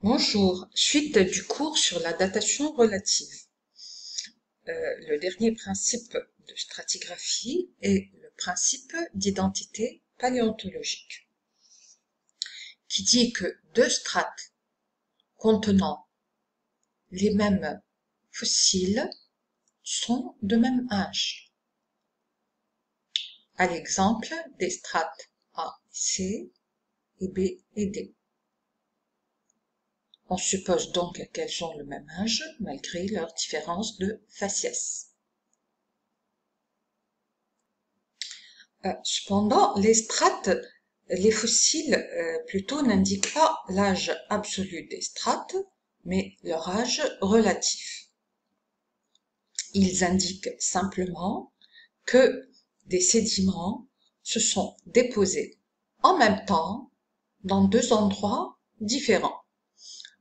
Bonjour, suite du cours sur la datation relative. Le dernier principe de stratigraphie est le principe d'identité paléontologique, qui dit que deux strates contenant les mêmes fossiles sont de même âge. À l'exemple des strates A et C et B et D. On suppose donc qu'elles ont le même âge, malgré leur différence de faciès. Cependant, les fossiles plutôt n'indiquent pas l'âge absolu des strates, mais leur âge relatif. Ils indiquent simplement que des sédiments se sont déposés en même temps dans deux endroits différents.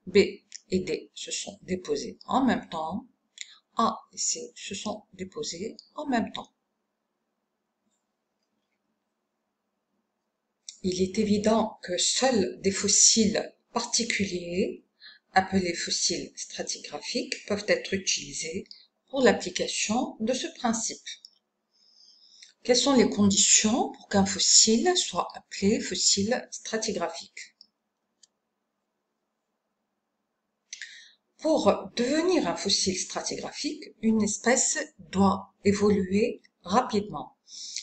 B et D se sont déposés en même temps, A et C se sont déposés en même temps. Il est évident que seuls des fossiles particuliers, appelés fossiles stratigraphiques, peuvent être utilisés pour l'application de ce principe. Quelles sont les conditions pour qu'un fossile soit appelé fossile stratigraphique? Pour devenir un fossile stratigraphique, une espèce doit évoluer rapidement,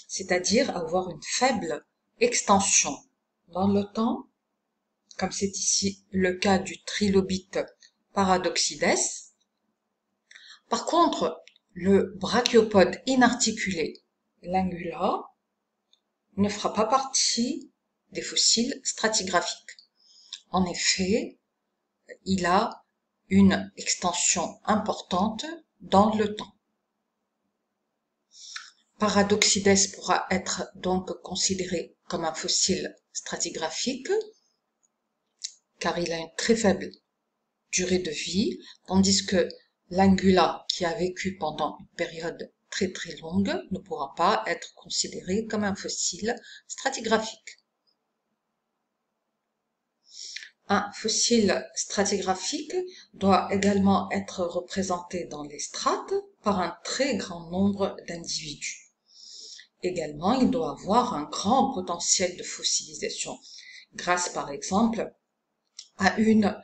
c'est-à-dire avoir une faible extension dans le temps, comme c'est ici le cas du trilobite Paradoxides. Par contre, le brachiopode inarticulé Lingula ne fera pas partie des fossiles stratigraphiques. En effet, il a une extension importante dans le temps. Paradoxides pourra être donc considéré comme un fossile stratigraphique, car il a une très faible durée de vie, tandis que Lingula, qui a vécu pendant une période très très longue, ne pourra pas être considéré comme un fossile stratigraphique. Un fossile stratigraphique doit également être représenté dans les strates par un très grand nombre d'individus. Également, il doit avoir un grand potentiel de fossilisation, grâce par exemple à une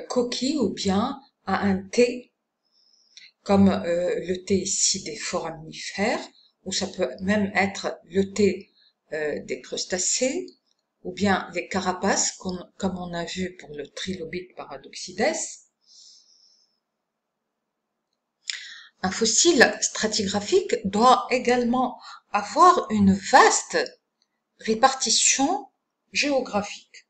coquille ou bien à un thé, comme le thé ici des foraminifères, ou ça peut même être le thé des crustacés, ou bien les carapaces, comme on a vu pour le trilobite Paradoxides. Un fossile stratigraphique doit également avoir une vaste répartition géographique.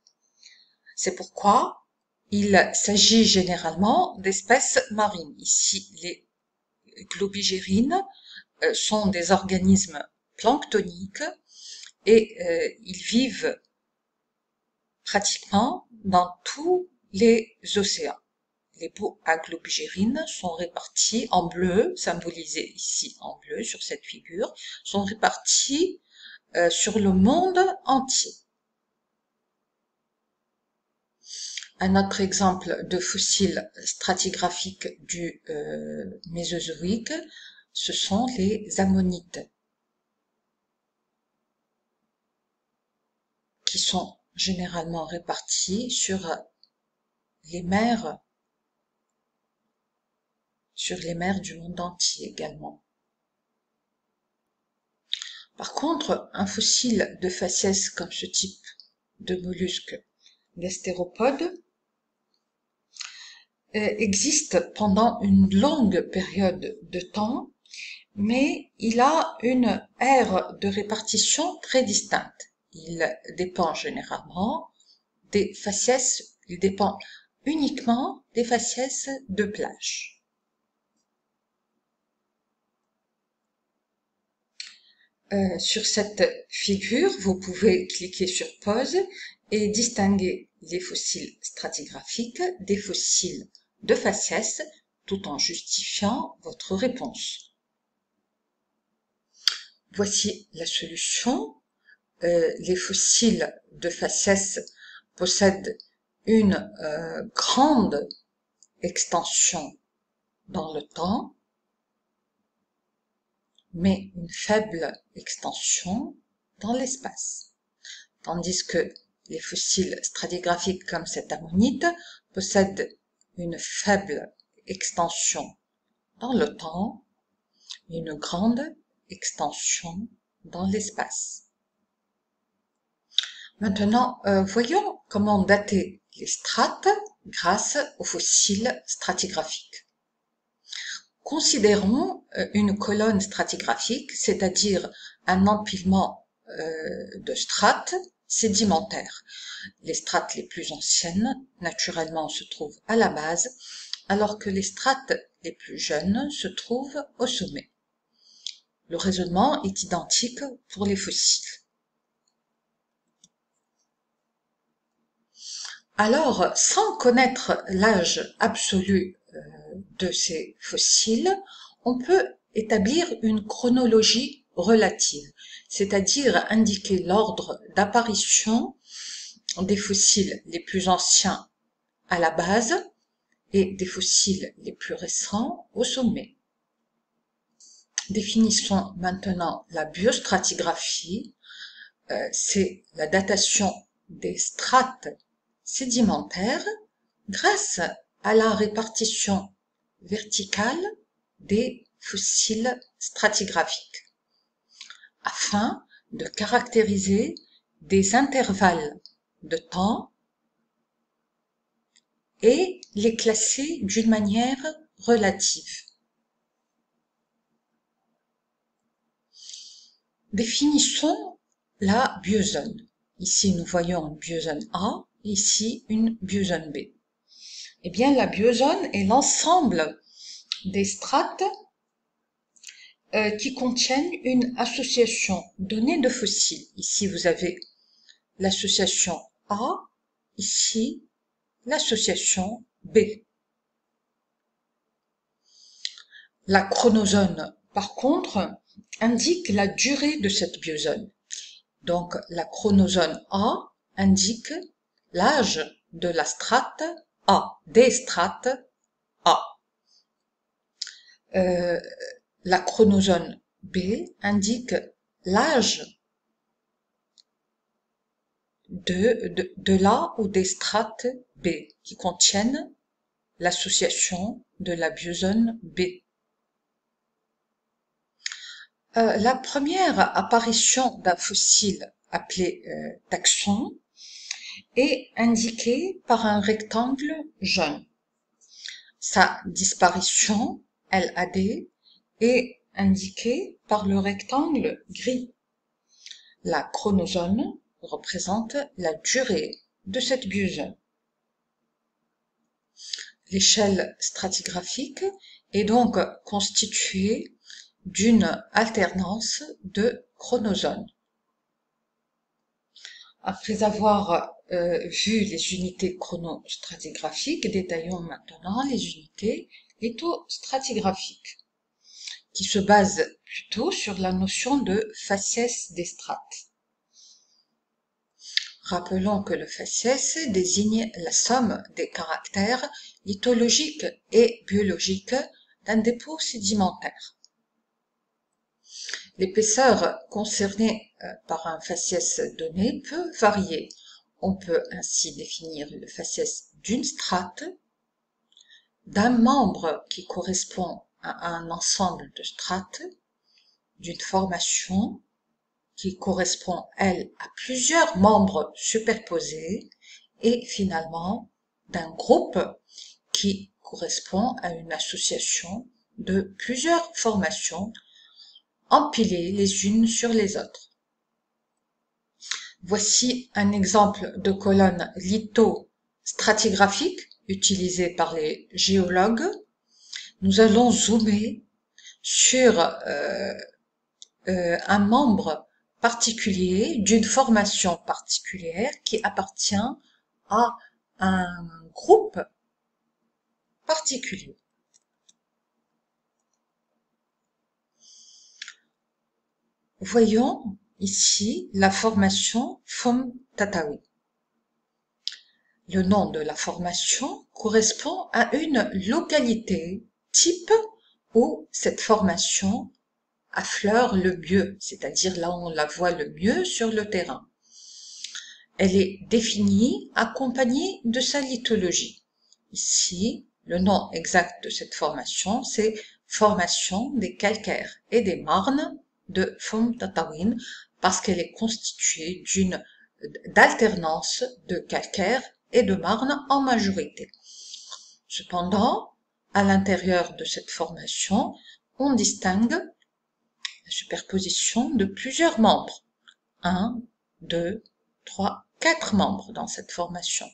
C'est pourquoi il s'agit généralement d'espèces marines. Ici, les globigérines sont des organismes planctoniques et ils vivent pratiquement dans tous les océans. Les peaux à globigérines sont réparties en bleu, symbolisées ici en bleu sur cette figure, sont réparties sur le monde entier. Un autre exemple de fossile stratigraphique du Mésozoïque, ce sont les ammonites, qui sont généralement répartis sur les mers du monde entier également. Par contre, un fossile de faciès comme ce type de mollusque gastéropode existe pendant une longue période de temps, mais il a une aire de répartition très distincte. Il dépend généralement des faciès, il dépend uniquement des faciès de plage. Sur cette figure, vous pouvez cliquer sur pause et distinguer les fossiles stratigraphiques des fossiles de faciès tout en justifiant votre réponse. Voici la solution. Les fossiles de faciès possèdent une grande extension dans le temps, mais une faible extension dans l'espace. Tandis que les fossiles stratigraphiques comme cette ammonite possèdent une faible extension dans le temps, mais une grande extension dans l'espace. Maintenant, voyons comment dater les strates grâce aux fossiles stratigraphiques. Considérons une colonne stratigraphique, c'est-à-dire un empilement de strates sédimentaires. Les strates les plus anciennes, naturellement, se trouvent à la base, alors que les strates les plus jeunes se trouvent au sommet. Le raisonnement est identique pour les fossiles. Alors, sans connaître l'âge absolu de ces fossiles, on peut établir une chronologie relative, c'est-à-dire indiquer l'ordre d'apparition des fossiles les plus anciens à la base et des fossiles les plus récents au sommet. Définissons maintenant la biostratigraphie. C'est la datation des strates sédimentaires grâce à la répartition verticale des fossiles stratigraphiques, afin de caractériser des intervalles de temps et les classer d'une manière relative. Définissons la biozone. Ici, nous voyons une biozone A, ici une biozone B. Eh bien, la biozone est l'ensemble des strates qui contiennent une association donnée de fossiles. Ici, vous avez l'association A, ici, l'association B. La chronozone, par contre, indique la durée de cette biozone. Donc, la chronozone A indique l'âge de la strate A, des strates A. La chronozone B indique l'âge de la ou des strates B qui contiennent l'association de la biozone B. La première apparition d'un fossile appelé taxon est indiquée par un rectangle jaune. Sa disparition, LAD, est indiquée par le rectangle gris. La chronozone représente la durée de cette biozone. L'échelle stratigraphique est donc constituée d'une alternance de chronozones. Après avoir vu les unités chronostratigraphiques, détaillons maintenant les unités lithostratigraphiques, qui se basent plutôt sur la notion de faciès des strates. Rappelons que le faciès désigne la somme des caractères lithologiques et biologiques d'un dépôt sédimentaire. L'épaisseur concernée par un faciès donné peut varier. On peut ainsi définir le faciès d'une strate, d'un membre qui correspond à un ensemble de strates, d'une formation qui correspond, elle, à plusieurs membres superposés, et finalement d'un groupe qui correspond à une association de plusieurs formations empilées les unes sur les autres. Voici un exemple de colonne lithostratigraphique utilisée par les géologues. Nous allons zoomer sur un membre particulier d'une formation particulière qui appartient à un groupe particulier. Voyons ici la formation Fum Tatawi. le nom de la formation correspond à une localité type où cette formation affleure le mieux, c'est-à-dire là où on la voit le mieux sur le terrain. Elle est définie accompagnée de sa lithologie. Ici, le nom exact de cette formation, c'est formation des calcaires et des marnes de Foum Tatawin, parce qu'elle est constituée d'alternance de calcaire et de marne en majorité. Cependant, à l'intérieur de cette formation, on distingue la superposition de plusieurs membres. 1, 2, 3, 4 membres dans cette formation.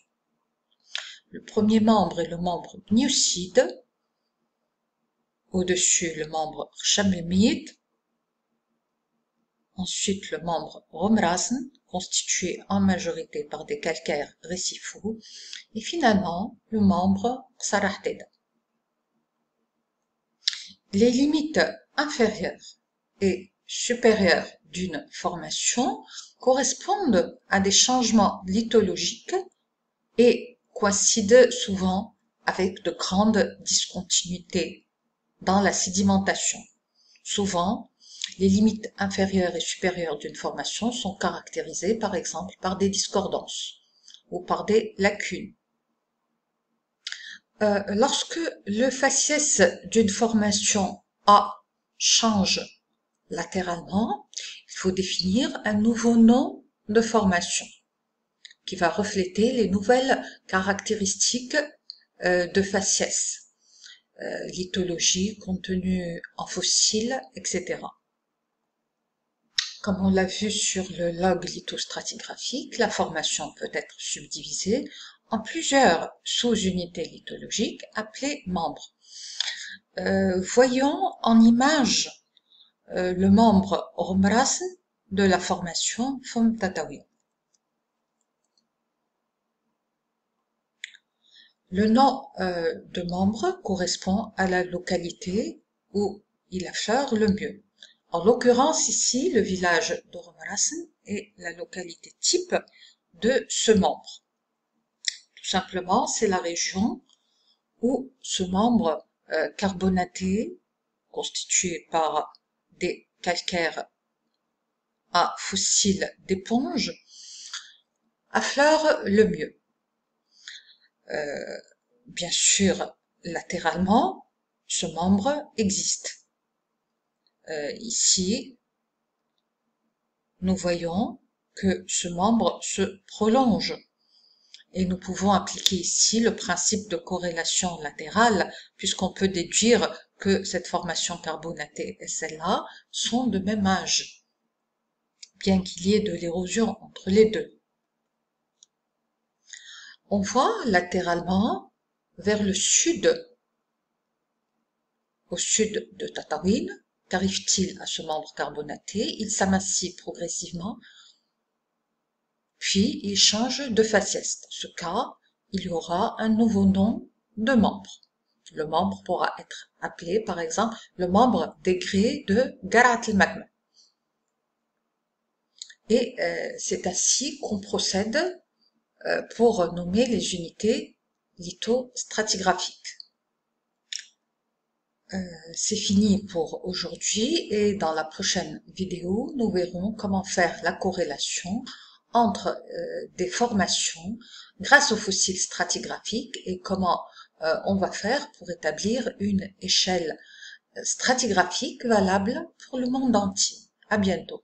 Le premier membre est le membre Bniucide, au-dessus le membre Chamemid, ensuite le membre Romrazn, constitué en majorité par des calcaires récifaux, et finalement le membre Xarahteda. Les limites inférieures et supérieures d'une formation correspondent à des changements lithologiques et coïncident souvent avec de grandes discontinuités dans la sédimentation. Souvent, les limites inférieures et supérieures d'une formation sont caractérisées par exemple par des discordances ou par des lacunes. Lorsque le faciès d'une formation A change latéralement, il faut définir un nouveau nom de formation qui va refléter les nouvelles caractéristiques de faciès, lithologie, contenu en fossiles, etc. Comme on l'a vu sur le log lithostratigraphique, la formation peut être subdivisée en plusieurs sous-unités lithologiques appelées membres. Voyons en image le membre Romrazn de la formation Foum Tatawin. Le nom de membre correspond à la localité où il affleure le mieux. En l'occurrence ici, le village de Romrazn est la localité type de ce membre. Tout simplement, c'est la région où ce membre carbonaté, constitué par des calcaires à fossiles d'éponge, affleure le mieux. Bien sûr, latéralement, ce membre existe. Ici, nous voyons que ce membre se prolonge et nous pouvons appliquer ici le principe de corrélation latérale puisqu'on peut déduire que cette formation carbonatée et celle-là sont de même âge, bien qu'il y ait de l'érosion entre les deux. On voit latéralement vers le sud, au sud de Tatawin, qu'arrive-t-il à ce membre carbonaté? Il s'amincit progressivement, puis il change de faciès. Dans ce cas, il y aura un nouveau nom de membre. Le membre pourra être appelé, par exemple, le membre degré de Garat al-Magma. Et c'est ainsi qu'on procède pour nommer les unités lithostratigraphiques. C'est fini pour aujourd'hui et dans la prochaine vidéo, nous verrons comment faire la corrélation entre des formations grâce aux fossiles stratigraphiques et comment on va faire pour établir une échelle stratigraphique valable pour le monde entier. À bientôt.